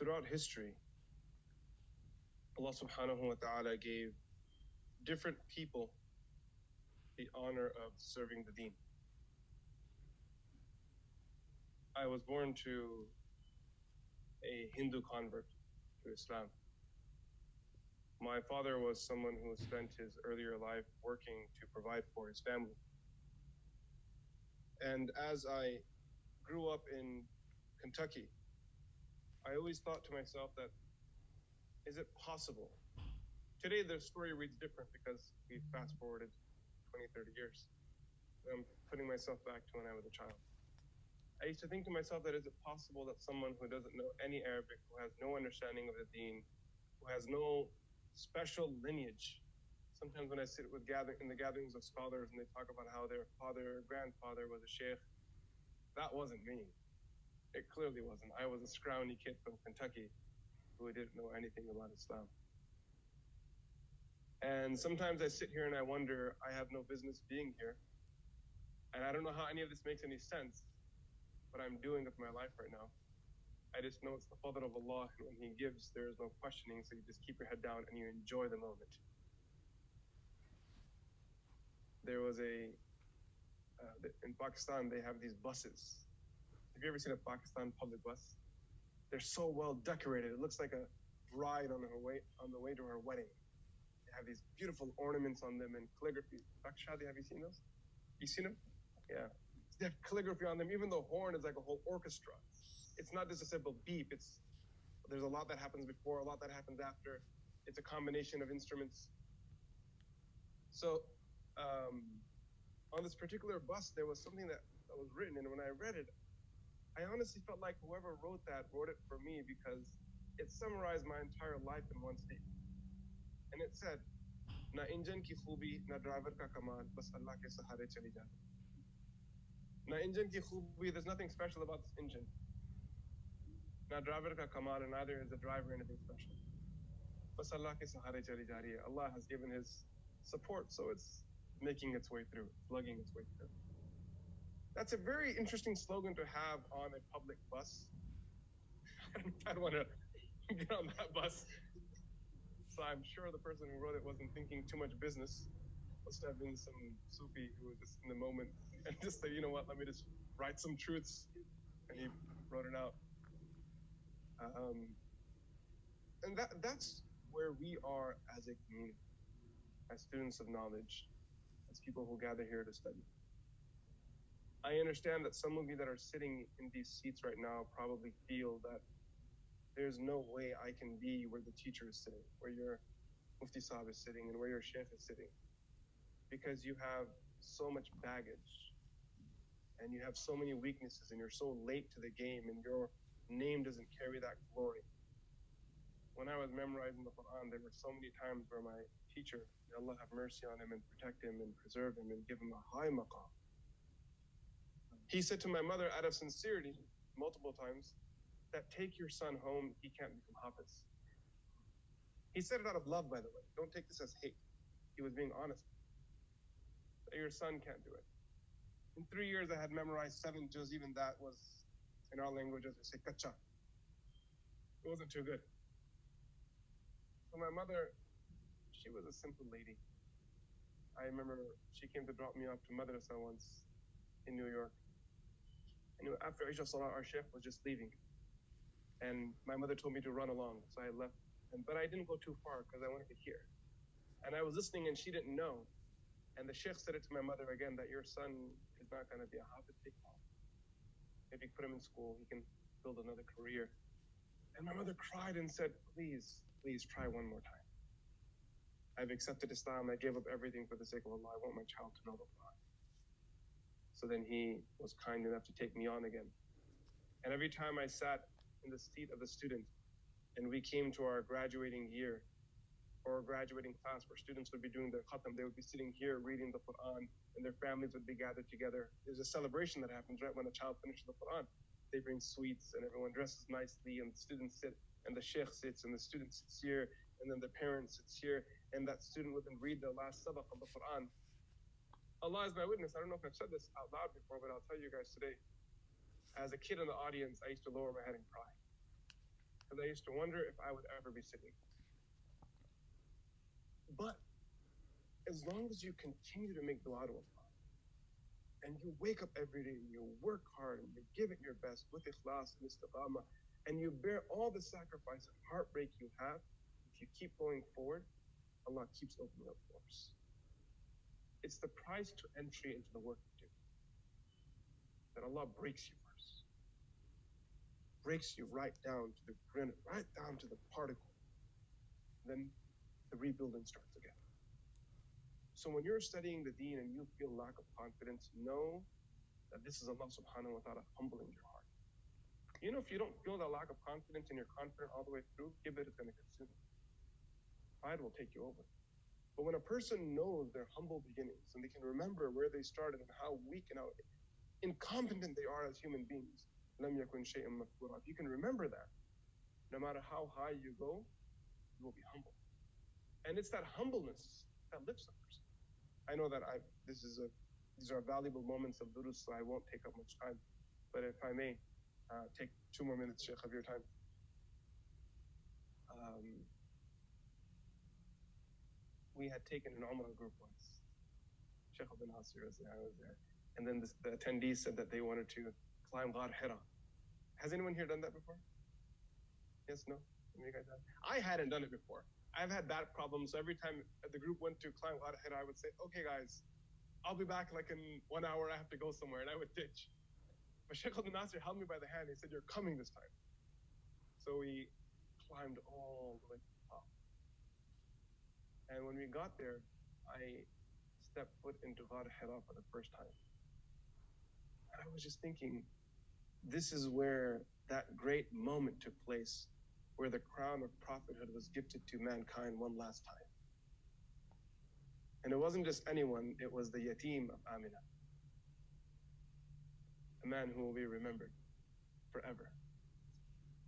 Throughout history, Allah subhanahu wa ta'ala gave different people the honor of serving the deen. I was born to a Hindu convert to Islam. My father was someone who spent his earlier life working to provide for his family. And as I grew up in Kentucky, I always thought to myself that, is it possible? Today the story reads different because we fast forwarded 20, 30 years. I'm putting myself back to when I was a child. I used to think to myself that is it possible that someone who doesn't know any Arabic, who has no understanding of the deen, who has no special lineage. Sometimes when I sit in the gatherings of scholars and they talk about how their father or grandfather was a sheikh, that wasn't me. It clearly wasn't. I was a scrawny kid from Kentucky who didn't know anything about Islam. And sometimes I sit here and I wonder, I have no business being here. And I don't know how any of this makes any sense, what I'm doing with my life right now. I just know it's the fadl of Allah, and when He gives, there is no questioning, so you just keep your head down and you enjoy the moment. There was in Pakistan, they have these buses. Have you ever seen a Pakistan public bus? They're so well decorated. It looks like a bride on the way to her wedding. They have these beautiful ornaments on them and calligraphy. Shadi, have you seen those? You seen them? Yeah. They have calligraphy on them. Even the horn is like a whole orchestra. It's not just a simple beep. There's a lot that happens before, a lot that happens after. It's a combination of instruments. So on this particular bus, there was something that was written, and when I read it, I honestly felt like whoever wrote it for me, because it summarized my entire life in one statement. And it said, "Na injan ki khubi, na driver ka kamal, bas Allah ke sahare chali jate." Na injan ki khubi, there's nothing special about this engine. Na driver ka kamal, and neither is the driver anything special. Bas Allah ke sahare chali ja rahi hai. Allah has given His support, so it's making its way through, plugging its way through. That's a very interesting slogan to have on a public bus. I don't want to get on that bus. So I'm sure the person who wrote it wasn't thinking too much business. Must have been some Sufi who was just in the moment and just said, you know what, let me just write some truths. And he wrote it out. And that's where we are as a community, as students of knowledge, as people who gather here to study. I understand that some of you that are sitting in these seats right now probably feel that there's no way I can be where the teacher is sitting, where your Mufti Sahib is sitting, and where your Sheikh is sitting, because you have so much baggage, and you have so many weaknesses, and you're so late to the game, and your name doesn't carry that glory. When I was memorizing the Quran, there were so many times where my teacher, may Allah have mercy on him and protect him and preserve him and give him a high maqam, he said to my mother out of sincerity, multiple times, that take your son home, he can't become Hafiz. He said it out of love, by the way. Don't take this as hate. He was being honest. That your son can't do it. In 3 years, I had memorized 7 juz. Even that was, in our languages, we say kacha. It wasn't too good. So my mother, she was a simple lady. I remember she came to drop me off to madrasa once in New York. And after Isha Salah, our Sheikh was just leaving. And my mother told me to run along, so I left. But I didn't go too far because I wanted to hear. And I was listening and she didn't know. And the Sheikh said it to my mother again, that your son is not going to be a Hafiz. Maybe put him in school, he can build another career. And my mother cried and said, please, please try one more time. I've accepted Islam, I gave up everything for the sake of Allah, I want my child to know the Quran. So then he was kind enough to take me on again. And every time I sat in the seat of the student and we came to our graduating year or graduating class where students would be doing their khatam, they would be sitting here reading the Quran and their families would be gathered together. There's a celebration that happens right when a child finishes the Quran. They bring sweets and everyone dresses nicely and the students sit and the sheikh sits and the student sits here and then the parent sits here and that student would then read the last sabaq of the Quran. Allah is my witness. I don't know if I've said this out loud before, but I'll tell you guys today. As a kid in the audience, I used to lower my head and cry. because I used to wonder if I would ever be sitting. But as long as you continue to make dua to Allah, and you wake up every day, and you work hard, and you give it your best with ikhlas and istiqamah, and you bear all the sacrifice and heartbreak you have, if you keep going forward, Allah keeps opening up doors. It's the price to entry into the work you do. That Allah breaks you first. Breaks you right down to the granite, right down to the particle. Then the rebuilding starts again. So when you're studying the deen and you feel lack of confidence, know that this is Allah subhanahu wa ta'ala humbling your heart. You know, if you don't feel that lack of confidence and you're confident all the way through, kibr is going to consume you. Pride will take you over. But when a person knows their humble beginnings and they can remember where they started and how weak and how incompetent they are as human beings, lam yakun shay'un mafkura. If you can remember that, no matter how high you go, you will be humble. And it's that humbleness that lifts a person. I know that these are valuable moments of durus, so I won't take up much time. But if I may, take 2 more minutes, Sheikh, of your time. We had taken an Umrah group once. Sheikh Abdul Nasir was there, I was there. And then the attendees said that they wanted to climb Ghar Hira. Has anyone here done that before? Yes, no? You guys have? I hadn't done it before. I've had that problem, so every time the group went to climb Ghar Hira, I would say, okay guys, I'll be back like in 1 hour, I have to go somewhere, and I would ditch. But Sheikh Abdul Nasir held me by the hand, he said, you're coming this time. So we climbed all the way to the top. And when we got there, I stepped foot into Ghar Hira for the first time. And I was just thinking, this is where that great moment took place, where the crown of prophethood was gifted to mankind one last time. And it wasn't just anyone, it was the yatim of Amina. A man who will be remembered forever,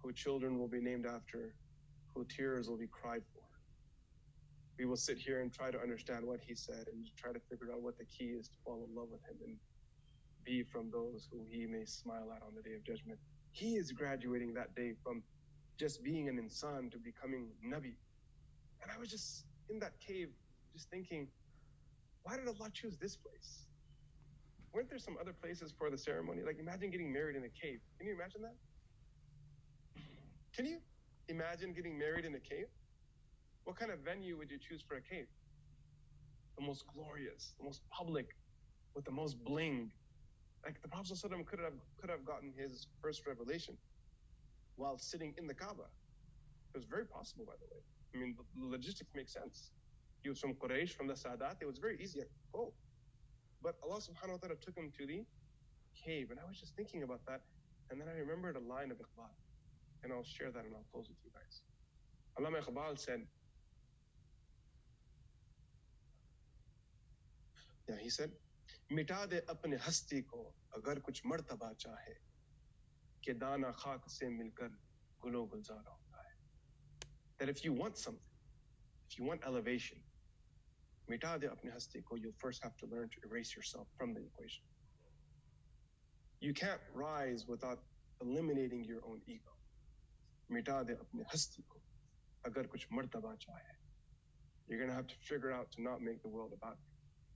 who children will be named after, who tears will be cried for. We will sit here and try to understand what he said and try to figure out what the key is to fall in love with him and be from those who he may smile at on the day of judgment. He is graduating that day from just being an insan to becoming Nabi. And I was just in that cave, just thinking, why did Allah choose this place? Weren't there some other places for the ceremony? Like imagine getting married in a cave. Can you imagine that? Can you imagine getting married in a cave? What kind of venue would you choose for a cave? The most glorious, the most public, with the most bling. Like the Prophet ﷺ could have gotten his first revelation while sitting in the Kaaba. It was very possible, by the way. I mean, the logistics make sense. He was from Quraysh, from the Sadat. It was very easy to go. But Allah subhanahu wa ta'ala took him to the cave. And I was just thinking about that. And then I remembered a line of Iqbal. And I'll share that and I'll close with you guys. Allama Iqbal said, he said, मिटा दे अपने हस्ती को अगर कुछ मर्तबा चाहे कि दाना खाक से मिलकर गुलो गुलजार होता है. That if you want something, if you want elevation, मिटा दे अपने हस्ती को, you'll first have to learn to erase yourself from the equation. You can't rise without eliminating your own ego. मिटा दे अपने हस्ती को अगर कुछ मर्तबा चाहे. You're going to have to figure out to not make the world about you.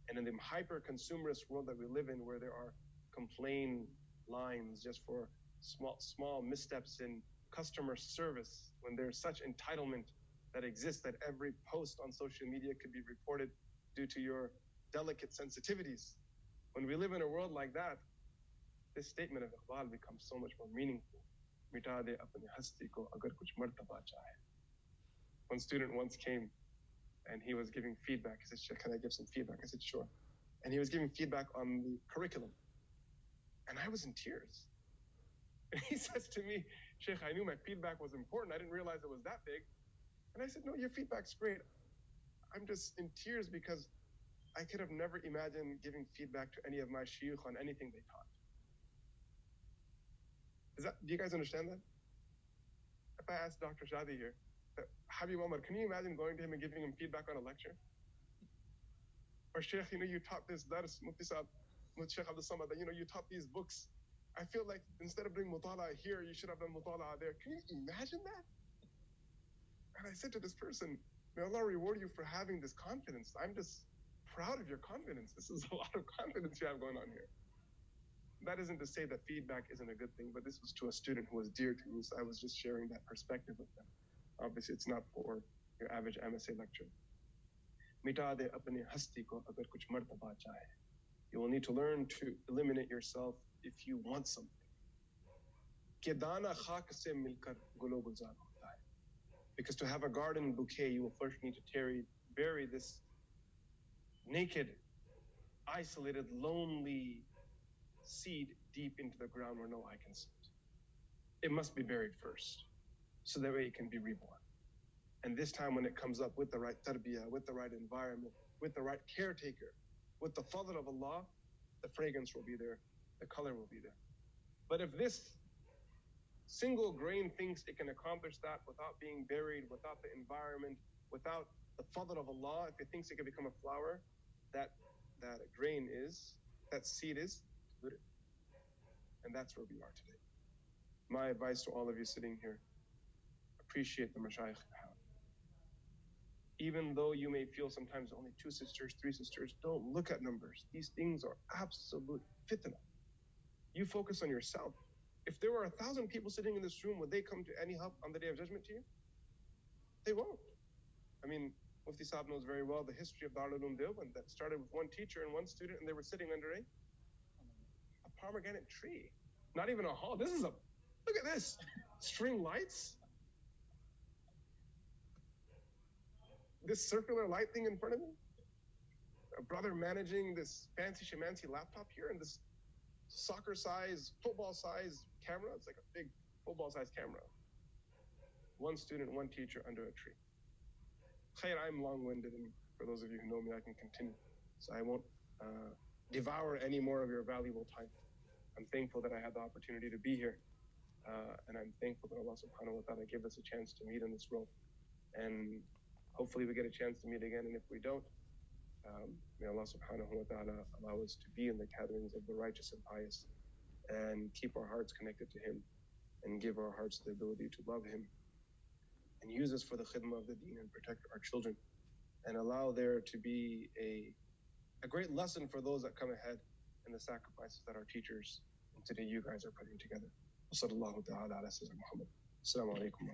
And in the hyper-consumerist world that we live in, where there are complaint lines just for small missteps in customer service, when there's such entitlement that exists that every post on social media could be reported due to your delicate sensitivities. When we live in a world like that, this statement of Iqbal becomes so much more meaningful. Mita de apne hasti ko agar kuch martaba chahe. One student once came and he was giving feedback. He said, Sheikh, can I give some feedback? I said, sure. And he was giving feedback on the curriculum. And I was in tears. And he says to me, Sheikh, I knew my feedback was important. I didn't realize it was that big. And I said, no, your feedback's great. I'm just in tears because I could have never imagined giving feedback to any of my shuyukh on anything they taught. Do you guys understand that? If I ask Dr. Shadi here, Habib Omar, can you imagine going to him and giving him feedback on a lecture? Or Sheikh, you taught this dars, Mufti Saab, Sheikh Abdul Samad, you taught these books. I feel like instead of doing mutala here, you should have done mutala there. Can you imagine that? And I said to this person, may Allah reward you for having this confidence. I'm just proud of your confidence. This is a lot of confidence you have going on here. That isn't to say that feedback isn't a good thing, but this was to a student who was dear to me, so I was just sharing that perspective with them. Obviously, it's not for your average MSA lecture. Mita de apne hasti ko agar kuch martaba chahe. You will need to learn to eliminate yourself if you want something. Because to have a garden bouquet, you will first need to bury this naked, isolated, lonely seed deep into the ground where no eye can see it. It must be buried first, so that way it can be reborn. And this time when it comes up with the right tarbiyah, with the right environment, with the right caretaker, with the fadl of Allah, the fragrance will be there, the color will be there. But if this single grain thinks it can accomplish that without being buried, without the environment, without the fadl of Allah, if it thinks it can become a flower, that seed is polluted. And that's where we are today. My advice to all of you sitting here, appreciate the mashayikh you have. Even though you may feel sometimes only 2 sisters, 3 sisters, don't look at numbers. These things are absolute fitna. You focus on yourself. If there were 1,000 people sitting in this room, would they come to any help on the Day of Judgment to you? They won't. I mean, Mufti Saab knows very well the history of Darul Uloom Deoband that started with 1 teacher and 1 student, and they were sitting under a pomegranate tree. Not even a hall. Look at this. String lights. This circular light thing in front of me. A brother managing this fancy shamancy laptop here and this soccer-size, football-size camera. It's like a big football-size camera. 1 student, 1 teacher under a tree. Khair, I'm long-winded, and for those of you who know me, I can continue. So I won't devour any more of your valuable time. I'm thankful that I had the opportunity to be here. And I'm thankful that Allah subhanahu wa ta'ala gave us a chance to meet in this world. And hopefully we get a chance to meet again. And if we don't, may Allah subhanahu wa ta'ala allow us to be in the gatherings of the righteous and pious and keep our hearts connected to Him and give our hearts the ability to love Him and use us for the khidmah of the deen and protect our children and allow there to be a great lesson for those that come ahead and the sacrifices that our teachers and today you guys are putting together. وصلى الله تعالى على سيدنا محمد. السلام عليكم.